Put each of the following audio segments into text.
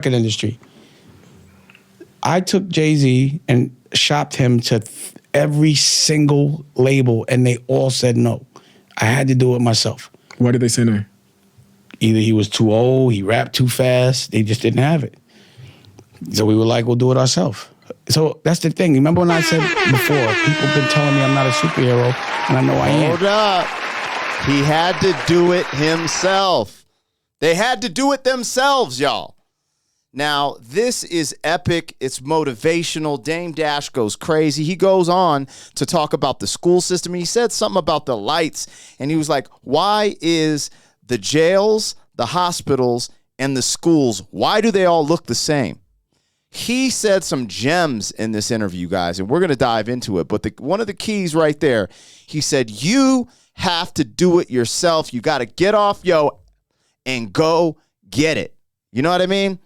industry. I took Jay-Z and shopped him to every single label, and they all said no. I had to do it myself. Why did they say no? Either he was too old, he rapped too fast, they just didn't have it. So we were like, we'll do it ourselves. So that's the thing. Remember when I said before, people have been telling me I'm not a superhero, and I know I am. Hold up. He had to do it himself. They had to do it themselves, y'all. Now, this is epic. It's motivational. Dame Dash goes crazy. He goes on to talk about the school system. He said something about the lights, and he was like, why is the jails, the hospitals, and the schools, why do they all look the same? He said some gems in this interview, guys, and we're going to dive into it. But one of the keys right there, he said, you have to do it yourself. You got to get off, and go get it. You know what I mean?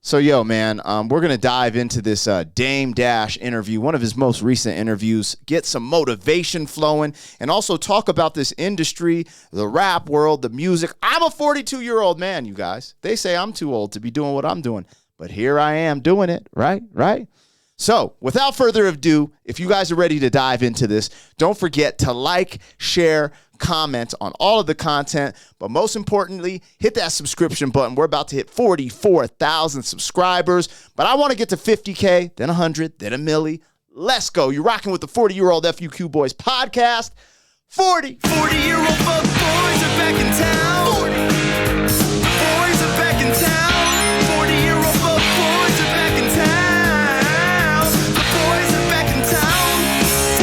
So, man, we're going to dive into this Dame Dash interview, one of his most recent interviews, get some motivation flowing, and also talk about this industry, the rap world, the music. I'm a 42-year-old man, you guys. They say I'm too old to be doing what I'm doing, but here I am doing it, right? So, without further ado, if you guys are ready to dive into this, don't forget to like, share, comment on all of the content, but most importantly, hit that subscription button. We're about to hit 44,000 subscribers, but I want to get to 50K, then 100, then a milli. Let's go. You're rocking with the 40-year-old FUQ Boys podcast. 40-year-old fuck boys are back in town. 40. Boys are back in town. 40-year-old fuck boys are back in town. The boys are back in town.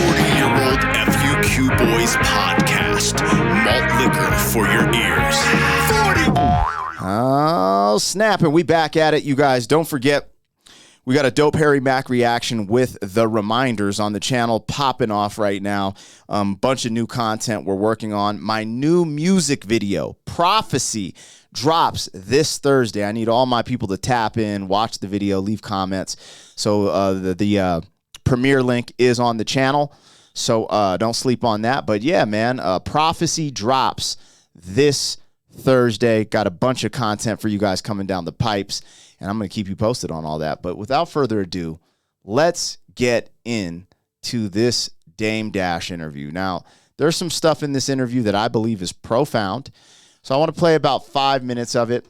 40-year-old FUQ Boys podcast. Malt liquor for your ears. 40. Oh, snap. And we back at it, you guys. Don't forget, we got a dope Harry Mack reaction with the reminders on the channel popping off right now. Bunch of new content we're working on. My new music video, Prophecy, drops this Thursday. I need all my people to tap in, watch the video, leave comments. So the premiere link is on the channel. So don't sleep on that. But yeah, man, Prophecy drops this Thursday. Got a bunch of content for you guys coming down the pipes, and I'm going to keep you posted on all that. But without further ado, let's get into this Dame Dash interview. Now, there's some stuff in this interview that I believe is profound. So I want to play about 5 minutes of it.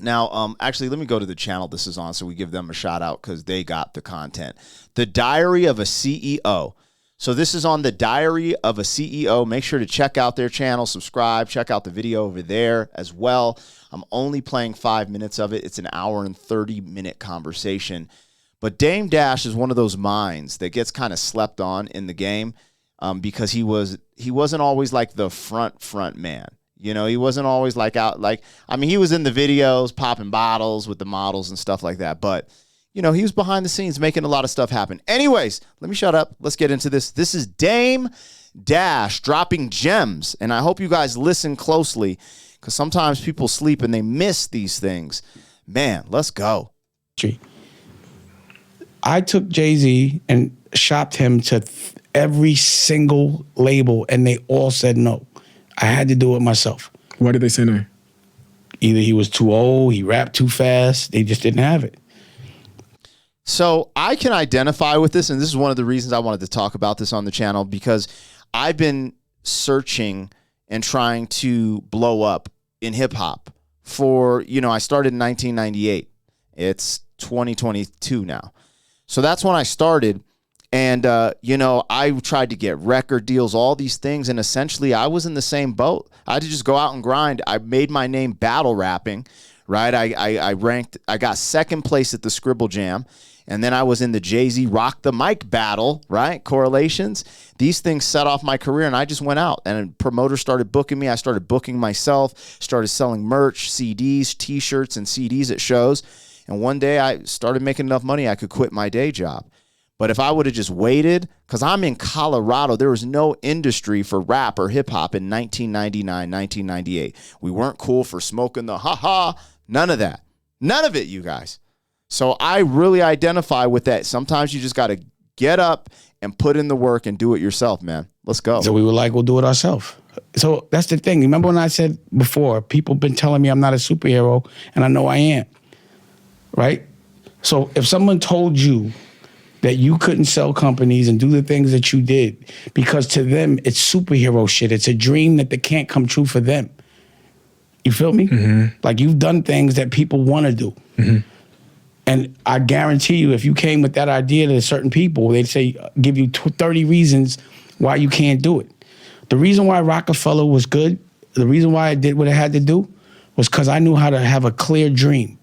Now, actually, let me go to the channel this is on so we give them a shout out because they got the content. The Diary of a CEO. So this is on the Diary of a CEO. Make sure to check out their channel, subscribe, check out the video over there as well. I'm only playing 5 minutes of it. It's an hour and 30-minute conversation. But Dame Dash is one of those minds that gets kind of slept on in the game because he wasn't always like the front man. You know, he wasn't always like he was in the videos popping bottles with the models and stuff like that. But you know, he was behind the scenes making a lot of stuff happen. Anyways, let me shut up. Let's get into this. This is Dame Dash dropping gems. And I hope you guys listen closely because sometimes people sleep and they miss these things. Man, let's go. I took Jay-Z and shopped him to every single label, and they all said no. I had to do it myself. Why did they say no? Either he was too old, he rapped too fast, they just didn't have it. So I can identify with this, and this is one of the reasons I wanted to talk about this on the channel, because I've been searching and trying to blow up in hip-hop for, I started in 1998. It's 2022 now. So that's when I started, and, I tried to get record deals, all these things, and essentially I was in the same boat. I had to just go out and grind. I made my name battle rapping, right? I got second place at the Scribble Jam. And then I was in the Jay-Z Rock the Mic battle, right? Correlations. These things set off my career, and I just went out. And promoters started booking me. I started booking myself, started selling merch, CDs, T-shirts, and CDs at shows. And one day I started making enough money I could quit my day job. But if I would have just waited, because I'm in Colorado, there was no industry for rap or hip-hop in 1999, 1998. We weren't cool for smoking the ha-ha. None of that. None of it, you guys. So I really identify with that. Sometimes you just got to get up and put in the work and do it yourself, man. Let's go. So we were like, we'll do it ourselves. So that's the thing. Remember when I said before, people have been telling me I'm not a superhero, and I know I am. right? So if someone told you that you couldn't sell companies and do the things that you did because to them it's superhero shit, it's a dream that they can't come true for them. You feel me? Like you've done things that people want to do. And I guarantee you, if you came with that idea to certain people, they'd say, give you 30 reasons why you can't do it. The reason why Rockefeller was good, the reason why I did what I had to do was because I knew how to have a clear dream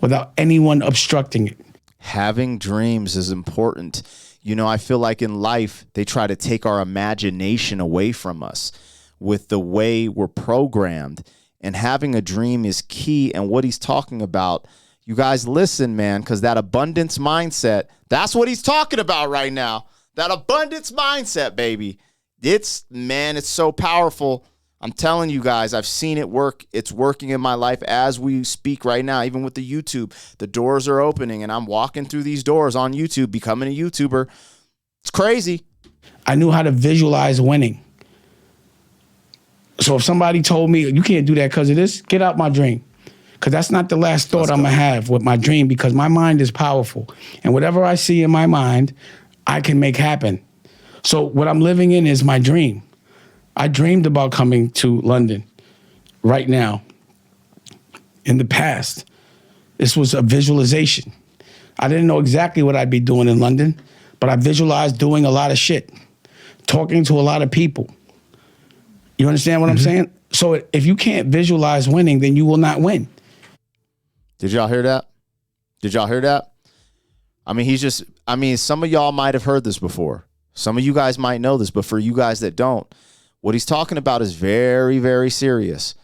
without anyone obstructing it. Having dreams is important. You know, I feel like in life, they try to take our imagination away from us with the way we're programmed. And having a dream is key. And what he's talking about, you guys listen, man, because that abundance mindset, that's what he's talking about right now. That abundance mindset, baby. It's so powerful. I'm telling you guys, I've seen it work. It's working in my life as we speak right now, even with the YouTube. The doors are opening, and I'm walking through these doors on YouTube, becoming a YouTuber. It's crazy. I knew how to visualize winning. So if somebody told me, you can't do that because of this, get out my dream. Because that's not the last thought I'm going to have with my dream, because my mind is powerful. And whatever I see in my mind, I can make happen. So what I'm living in is my dream. I dreamed about coming to London right now. In the past, this was a visualization. I didn't know exactly what I'd be doing in London, but I visualized doing a lot of shit, talking to a lot of people. You understand what I'm saying? So if you can't visualize winning, then you will not win. Did y'all hear that? Did y'all hear that? I mean, some of y'all might have heard this before. Some of you guys might know this, but for you guys that don't, what he's talking about is very, very serious.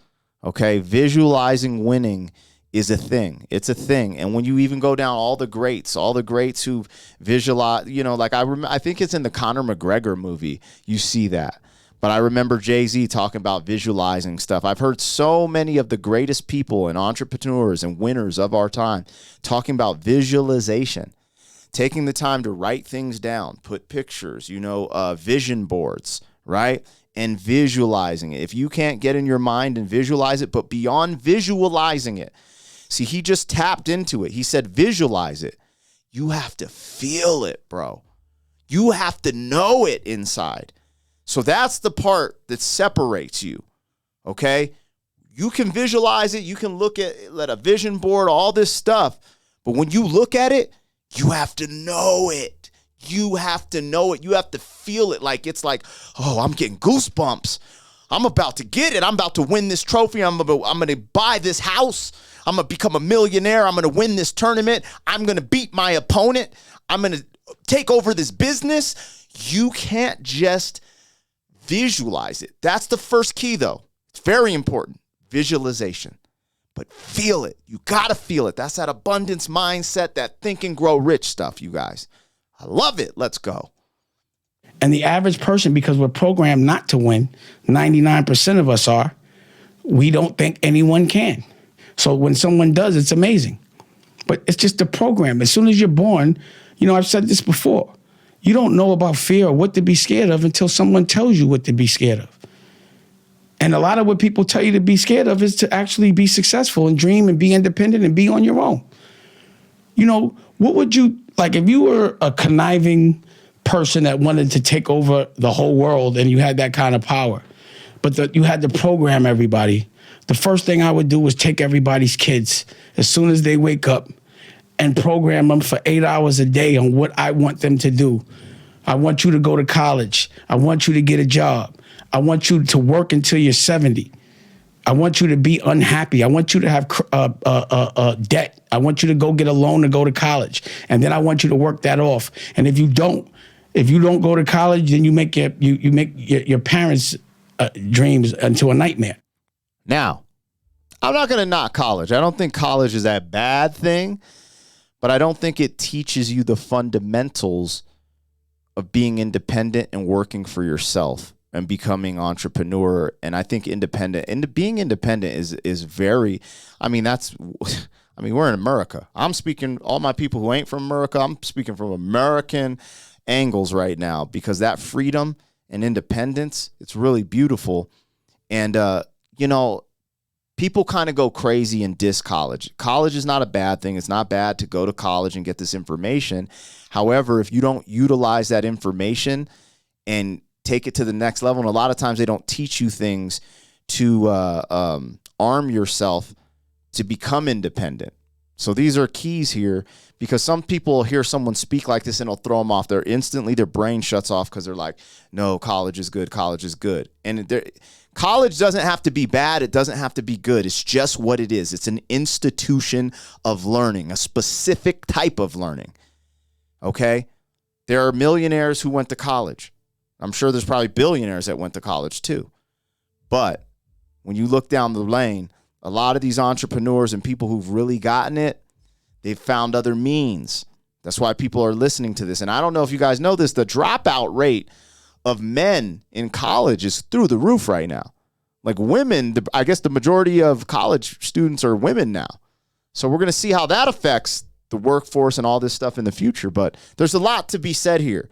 Okay? Visualizing winning is a thing. It's a thing. And when you even go down all the greats who visualize, you know, like I think it's in the Conor McGregor movie, you see that. But I remember Jay-Z talking about visualizing stuff. I've heard so many of the greatest people and entrepreneurs and winners of our time talking about visualization, taking the time to write things down, put pictures, vision boards, right? And visualizing it. If you can't get in your mind and visualize it, but beyond visualizing it, see, he just tapped into it. He said, visualize it. You have to feel it, bro. You have to know it inside. So that's the part that separates you, okay? You can visualize it. You can look at a vision board, all this stuff. But when you look at it, you have to know it. You have to know it. You have to feel it. Like it's like, oh, I'm getting goosebumps. I'm about to get it. I'm about to win this trophy. I'm going to buy this house. I'm going to become a millionaire. I'm going to win this tournament. I'm going to beat my opponent. I'm going to take over this business. You can't just visualize it. That's the first key, though. It's very important. Visualization. But feel it. You got to feel it. That's that abundance mindset, that think and grow rich stuff, you guys. I love it. Let's go. And the average person, because we're programmed not to win, 99% of us are, we don't think anyone can. So when someone does, it's amazing. But it's just a program. As soon as you're born, I've said this before, you don't know about fear or what to be scared of until someone tells you what to be scared of. And a lot of what people tell you to be scared of is to actually be successful and dream and be independent and be on your own. What would you, like if you were a conniving person that wanted to take over the whole world and you had that kind of power, but you had to program everybody, the first thing I would do was take everybody's kids as soon as they wake up and program them for 8 hours a day on what I want them to do. I want you to go to college. I want you to get a job. I want you to work until you're 70. I want you to be unhappy. I want you to have debt. I want you to go get a loan to go to college. And then I want you to work that off. And if you don't go to college, then you make your parents' dreams into a nightmare. Now, I'm not going to knock college. I don't think college is a bad thing, but I don't think it teaches you the fundamentals of being independent and working for yourself and becoming entrepreneur. And I think being independent is very, we're in America. I'm speaking, all my people who ain't from America, I'm speaking from American angles right now, because that freedom and independence, it's really beautiful. And, people kind of go crazy and diss college. College is not a bad thing. It's not bad to go to college and get this information. However, if you don't utilize that information and take it to the next level, and a lot of times they don't teach you things to arm yourself to become independent. So these are keys here, because some people hear someone speak like this and it'll throw them off. Their brain shuts off because they're like, no, college is good. College is good. And college doesn't have to be bad. It doesn't have to be good. It's just what it is. It's an institution of learning, a specific type of learning. Okay? There are millionaires who went to college. I'm sure there's probably billionaires that went to college too. But when you look down the lane, a lot of these entrepreneurs and people who've really gotten it, they've found other means. That's why people are listening to this. And I don't know if you guys know this, the dropout rate of men in college is through the roof right now. Like women, I guess the majority of college students are women now. So we're going to see how that affects the workforce and all this stuff in the future. But there's a lot to be said here.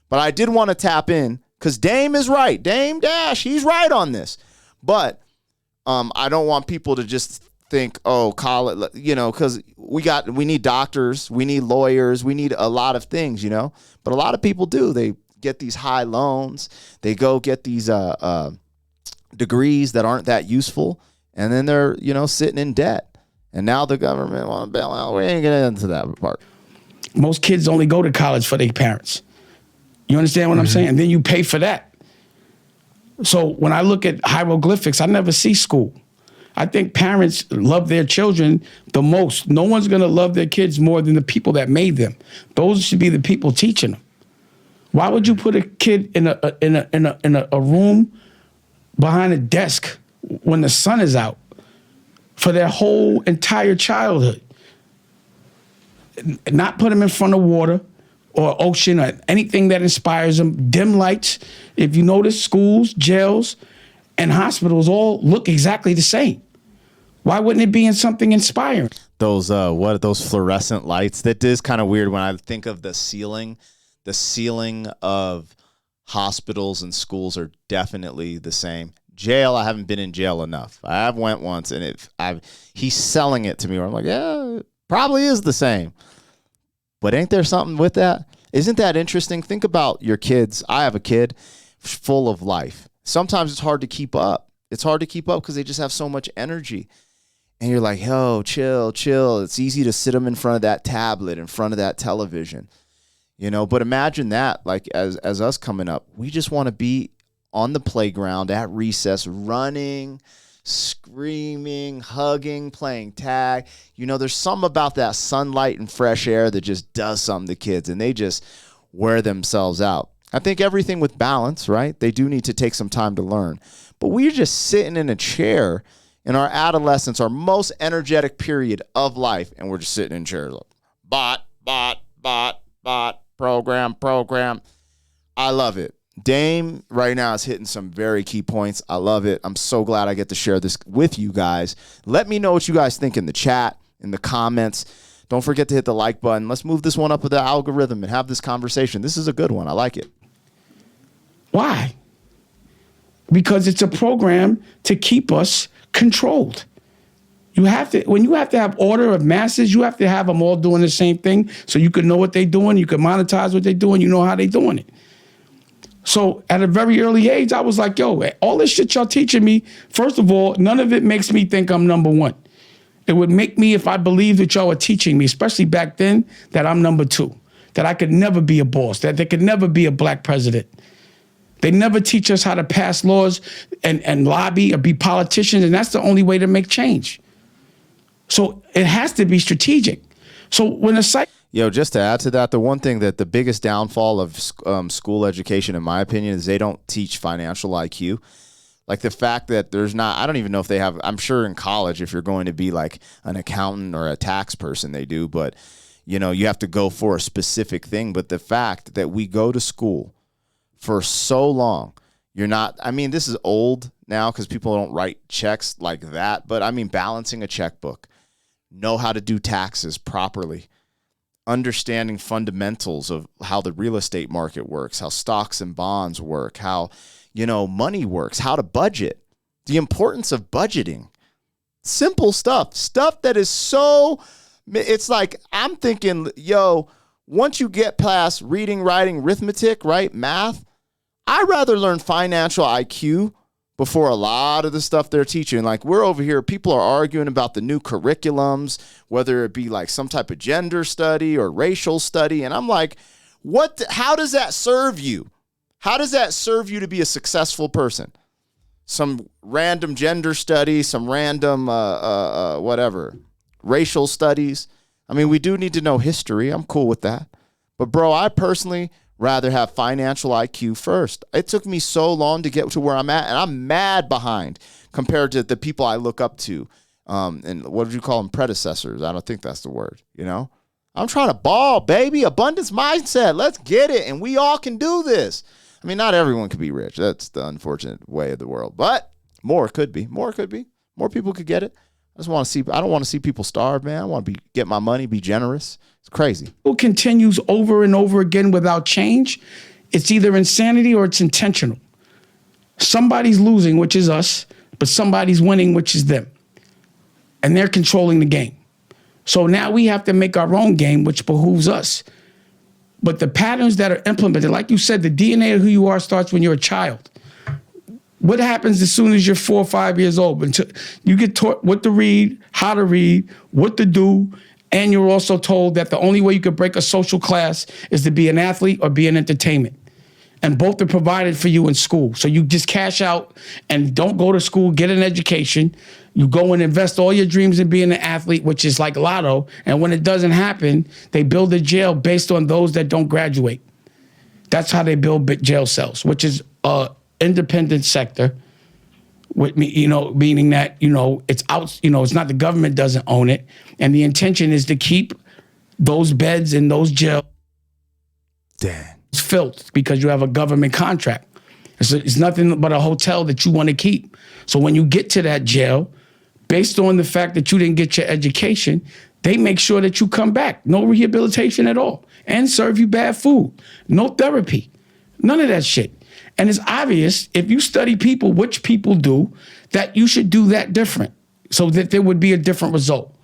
But I did want to tap in because Dame is right. Dame Dash, he's right on this. But I don't want people to just think, oh, college, because we need doctors, we need lawyers, we need a lot of things, But a lot of people do. They get these high loans. They go get these degrees that aren't that useful, and then they're sitting in debt. And now the government want to bail out. We ain't getting into that part. Most kids only go to college for their parents. You understand what I'm saying? And then you pay for that. So when I look at hieroglyphics, I never see school. I think parents love their children the most. No one's going to love their kids more than the people that made them. Those should be the people teaching them. Why would you put a kid in a room behind a desk when the sun is out for their whole entire childhood? Not put them in front of water or ocean or anything that inspires them. Dim lights. If you notice, schools, jails, and hospitals all look exactly the same. Why wouldn't it be in something inspiring? Those fluorescent lights? That is kind of weird when I think of the ceiling. The ceiling of hospitals and schools are definitely the same. Jail, I haven't been in jail enough. I have went once, and he's selling it to me where I'm like, yeah, it probably is the same. But ain't there something with that? Isn't that interesting? Think about your kids. I have a kid full of life. Sometimes it's hard to keep up. It's hard to keep up because they just have so much energy. And you're like, yo, chill. It's easy to sit them in front of that tablet, in front of that television. But imagine that, like as us coming up, we just want to be on the playground at recess, running, screaming, hugging, playing tag. There's something about that sunlight and fresh air that just does something to kids, and they just wear themselves out. I think everything with balance, right? They do need to take some time to learn. But we're just sitting in a chair in our adolescence, our most energetic period of life, and we're just sitting in chairs. Bot, program. I love it. Dame right now is hitting some very key points. I love it. I'm so glad I get to share this with you guys. Let me know what you guys think in the chat, in the comments. Don't forget to hit the like button. Let's move this one up with the algorithm and have this conversation. This is a good one. I like it. Why? Because it's a program to keep us controlled. When you have to have order of masses, you have to have them all doing the same thing so you can know what they're doing, you can monetize what they're doing, you know how they're doing it. So at a very early age, I was like, yo, all this shit y'all teaching me, first of all, none of it makes me think I'm number one. It would make me, if I believed that y'all were teaching me, especially back then, that I'm number two, that I could never be a boss, that there could never be a black president. They never teach us how to pass laws and lobby or be politicians, and that's the only way to make change. So it has to be strategic. So when just to add to that, the one thing that the biggest downfall of school education, in my opinion, is they don't teach financial IQ. Like the fact that there's not, I don't even know if they have, I'm sure in college, if you're going to be like an accountant or a tax person, they do, but you have to go for a specific thing. But the fact that we go to school for so long, this is old now because people don't write checks like that, but balancing a checkbook, know how to do taxes properly, understanding fundamentals of how the real estate market works, how stocks and bonds work, how, money works, how to budget, the importance of budgeting. Simple stuff that is so, it's like, I'm thinking, yo, once you get past reading, writing, arithmetic, right, math, I'd rather learn financial IQ before a lot of the stuff they're teaching. Like, we're over here, people are arguing about the new curriculums, whether it be like some type of gender study or racial study. And I'm like, how does that serve you? How does that serve you to be a successful person? Some random gender study, some random whatever, racial studies. I mean, we do need to know history. I'm cool with that. But bro, I personally rather have financial IQ first. It took me so long to get to where I'm at, and I'm mad behind compared to the people I look up to. And what would you call them? Predecessors. I don't think that's the word, you know? I'm trying to ball, baby. Abundance mindset. Let's get it. And we all can do this. I mean, not everyone could be rich. That's the unfortunate way of the world. But more could be. More people could get it. I don't want to see people starve, man. I want to get my money, be generous. It's crazy. It continues over and over again without change. It's either insanity or it's intentional. Somebody's losing, which is us, but somebody's winning, which is them. And they're controlling the game. So now we have to make our own game, which behooves us. But the patterns that are implemented, like you said, the DNA of who you are starts when you're a child. What happens as soon as you're 4 or 5 years old? Until you get taught what to read, how to read, what to do, and you're also told that the only way you could break a social class is to be an athlete or be in entertainment. And both are provided for you in school. So you just cash out and don't go to school, get an education. You go and invest all your dreams in being an athlete, which is like lotto. And when it doesn't happen, they build a jail based on those that don't graduate. That's how they build jail cells, which is independent sector, with me, meaning that, it's out, it's not the government doesn't own it. And the intention is to keep those beds in those jails filled because you have a government contract. It's nothing but a hotel that you want to keep. So when you get to that jail, based on the fact that you didn't get your education, they make sure that you come back. No rehabilitation at all. And serve you bad food. No therapy. None of that shit. And it's obvious, if you study people, which people do, that you should do that different so that there would be a different result.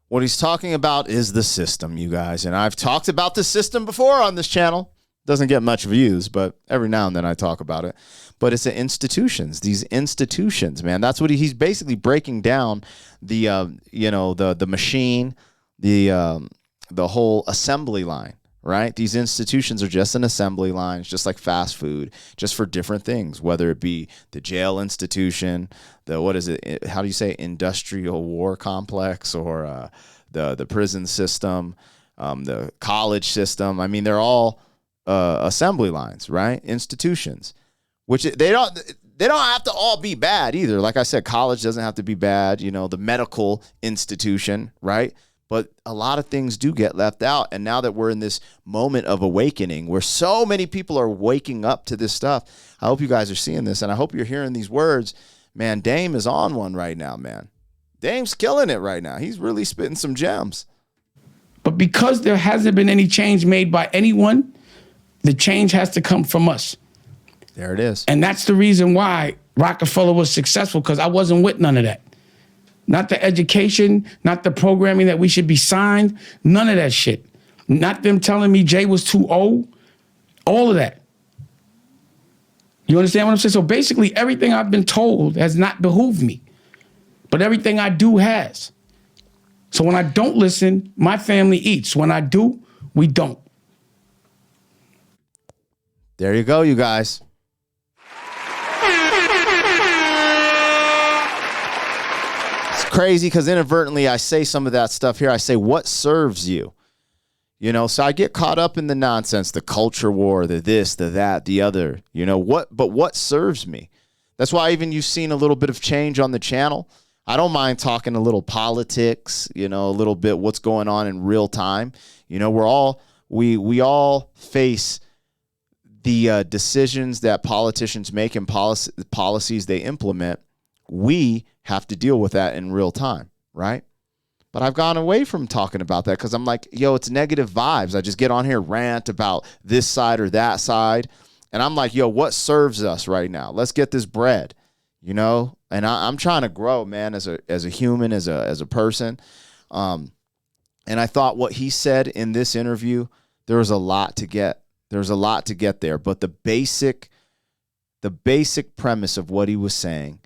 What he's talking about is the system, you guys. And I've talked about the system before on this channel. Doesn't get much views, but every now and then I talk about it. But it's the institutions, these institutions, man. That's what he's basically breaking down the machine, the whole assembly line. Right? These institutions are just an assembly line. It's just like fast food, just for different things, whether it be the jail institution, how do you say, industrial war complex, or the prison system, the college system. I mean, they're all assembly lines, right? Institutions, which they don't have to all be bad either. Like I said, college doesn't have to be bad, the medical institution, right? But a lot of things do get left out. And now that we're in this moment of awakening where so many people are waking up to this stuff, I hope you guys are seeing this. And I hope you're hearing these words. Man, Dame is on one right now, man. Dame's killing it right now. He's really spitting some gems. But because there hasn't been any change made by anyone, the change has to come from us. There it is. And that's the reason why Rockefeller was successful, because I wasn't with none of that. Not the education, not the programming that we should be signed, none of that shit. Not them telling me Jay was too old, all of that. You understand what I'm saying? So basically everything I've been told has not behooved me, but everything I do has. So when I don't listen, my family eats. When I do, we don't. There you go, you guys. Crazy, because inadvertently I say some of that stuff here. I say, what serves you? So I get caught up in the nonsense, the culture war, the this, the that, the other. But what serves me? That's why even you've seen a little bit of change on the channel. I don't mind talking a little politics, a little bit what's going on in real time. We all face the decisions that politicians make and policies they implement. We have to deal with that in real time, right? But I've gone away from talking about that because I'm like, it's negative vibes. I just get on here, rant about this side or that side. And I'm like, what serves us right now? Let's get this bread, And and I'm trying to grow, man, as a human, as a person. And I thought what he said in this interview, there was a lot to get. There's a lot to get there, but the basic premise of what he was saying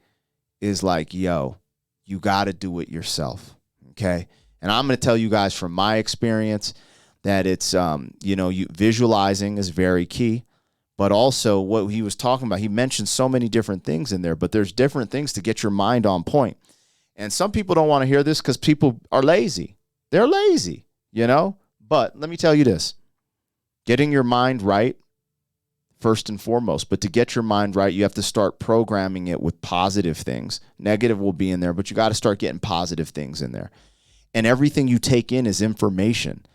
is like, yo, you got to do it yourself, okay? And I'm going to tell you guys from my experience that it's, visualizing is very key, but also what he was talking about, he mentioned so many different things in there, but there's different things to get your mind on point. And some people don't want to hear this because people are lazy. They're lazy, But let me tell you this, getting your mind right, first and foremost. But to get your mind right, you have to start programming it with positive things. Negative will be in there, but you got to start getting positive things in there. And everything you take in is information.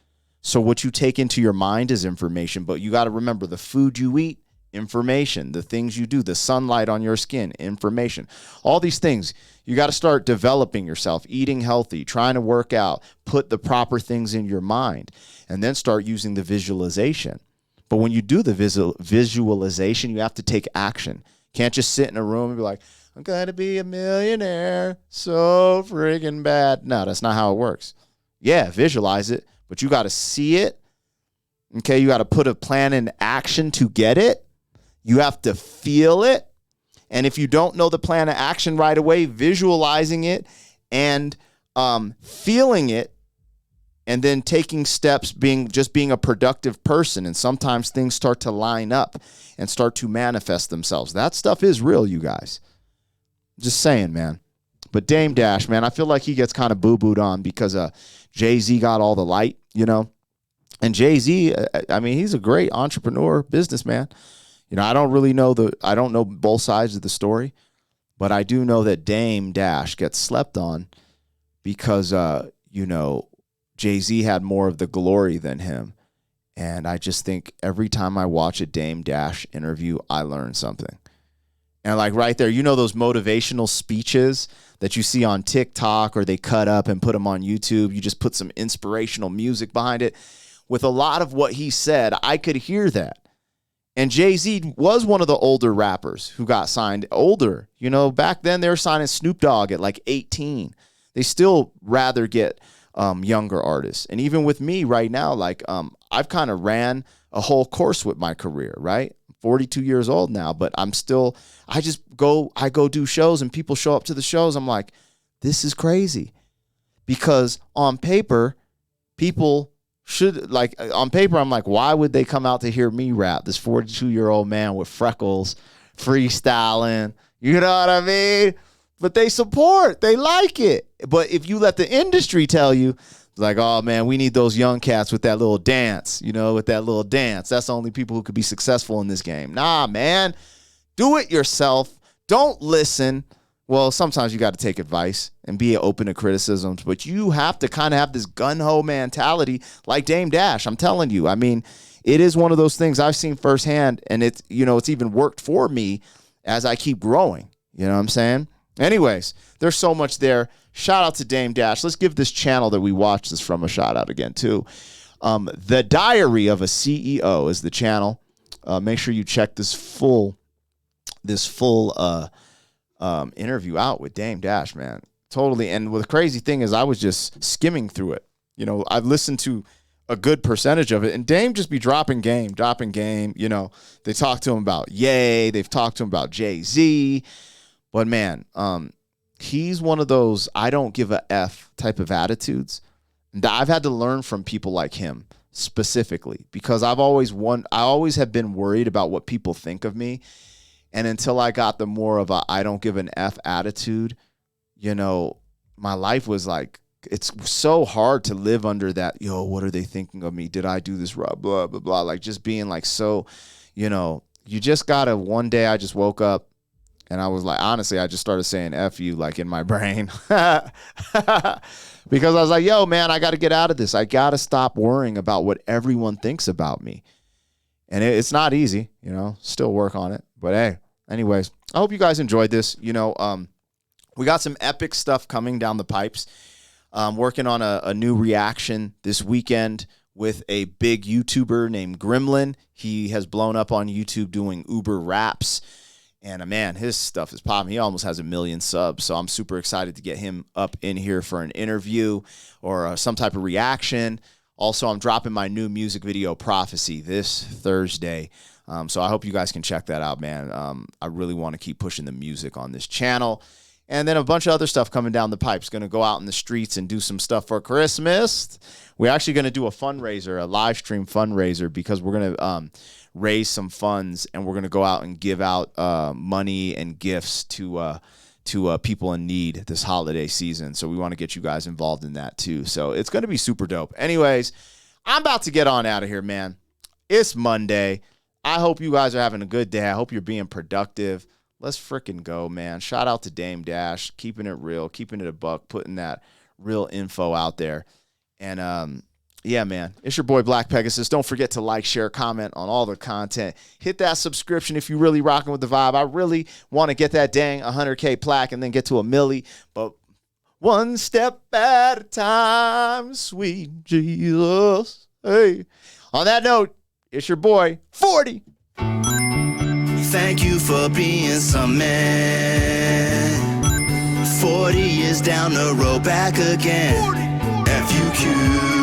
So what you take into your mind is information, but you got to remember the food you eat, information. The things you do, the sunlight on your skin, information. All these things, you got to start developing yourself, eating healthy, trying to work out, put the proper things in your mind, and then start using the visualization. But when you do the visualization, you have to take action. Can't just sit in a room and be like, I'm going to be a millionaire so friggin' bad. No, that's not how it works. Yeah, visualize it, but you got to see it. Okay, you got to put a plan in action to get it. You have to feel it. And if you don't know the plan of action right away, visualizing it and feeling it, and then taking steps, being a productive person. And sometimes things start to line up and start to manifest themselves. That stuff is real, you guys. Just saying, man. But Dame Dash, man, I feel like he gets kind of boo-booed on because Jay-Z got all the light, And Jay-Z, he's a great entrepreneur, businessman. I don't know both sides of the story, but I do know that Dame Dash gets slept on because, Jay-Z had more of the glory than him. And I just think every time I watch a Dame Dash interview, I learn something. And like right there, those motivational speeches that you see on TikTok or they cut up and put them on YouTube. You just put some inspirational music behind it. With a lot of what he said, I could hear that. And Jay-Z was one of the older rappers who got signed older. Back then they were signing Snoop Dogg at like 18. They still rather get younger artists. And even with me right now, like I've kind of ran a whole course with my career, right? 42 years old now, but I go do shows and people show up to the shows. I'm like, this is crazy. Because on paper, I'm like, why would they come out to hear me rap? This 42-year-old man with freckles, freestyling, you know what I mean? But they support, they like it. But if you let the industry tell you, like, oh man, we need those young cats with that little dance, That's the only people who could be successful in this game. Nah, man, do it yourself. Don't listen. Well, sometimes you got to take advice and be open to criticisms, but you have to kind of have this gun-ho mentality like Dame Dash. I'm telling you, it is one of those things I've seen firsthand, and it's even worked for me as I keep growing. You know what I'm saying? Anyways, there's so much there. Shout out to Dame Dash. Let's give this channel that we watch this from a shout out again too. The Diary of a CEO is the channel. Make sure you check this full interview out with Dame Dash, man. Totally. And the crazy thing is I was just skimming through it. I've listened to a good percentage of it, and Dame just be dropping game. They talk to him about Ye. They've talked to him about Jay-Z. But man, he's one of those I don't give a F type of attitudes. And I've had to learn from people like him specifically because I always have been worried about what people think of me. And until I got the more of a I don't give an F attitude, my life was like, it's so hard to live under that, what are they thinking of me? Did I do this blah, blah, blah, blah. Like just being like, so, you just gotta, one day I just woke up and I was like, honestly, I just started saying F you like in my brain because I was like, yo, man, I got to get out of this. I got to stop worrying about what everyone thinks about me. And it's not easy, still work on it. But hey, anyways, I hope you guys enjoyed this. We got some epic stuff coming down the pipes. Working on a new reaction this weekend with a big YouTuber named Gremlin. He has blown up on YouTube doing Uber raps. And man, his stuff is popping. He almost has 1 million subs. So I'm super excited to get him up in here for an interview or some type of reaction. Also, I'm dropping my new music video, Prophecy, this Thursday. So I hope you guys can check that out, man. I really want to keep pushing the music on this channel. And then a bunch of other stuff coming down the pipes. Going to go out in the streets and do some stuff for Christmas. We're actually going to do a fundraiser, a live stream fundraiser, because we're going to raise some funds, and we're going to go out and give out money and gifts to people in need this holiday season. So we want to get you guys involved in that too. So it's going to be super dope. Anyways, I'm about to get on out of here, man. It's Monday. I hope you guys are having a good day. I hope you're being productive. Let's freaking go, man. Shout out to Dame Dash, keeping it real, keeping it a buck, putting that real info out there. And yeah, man, it's your boy Black Pegasus. Don't forget to like, share, comment on all the content. Hit that subscription if you're really rocking with the vibe. I really want to get that dang 100K plaque and then get to 1 milli. But one step at a time, sweet Jesus. Hey. On that note, it's your boy 40. Thank you for being some man. 40 years down the road, back again. FUQ.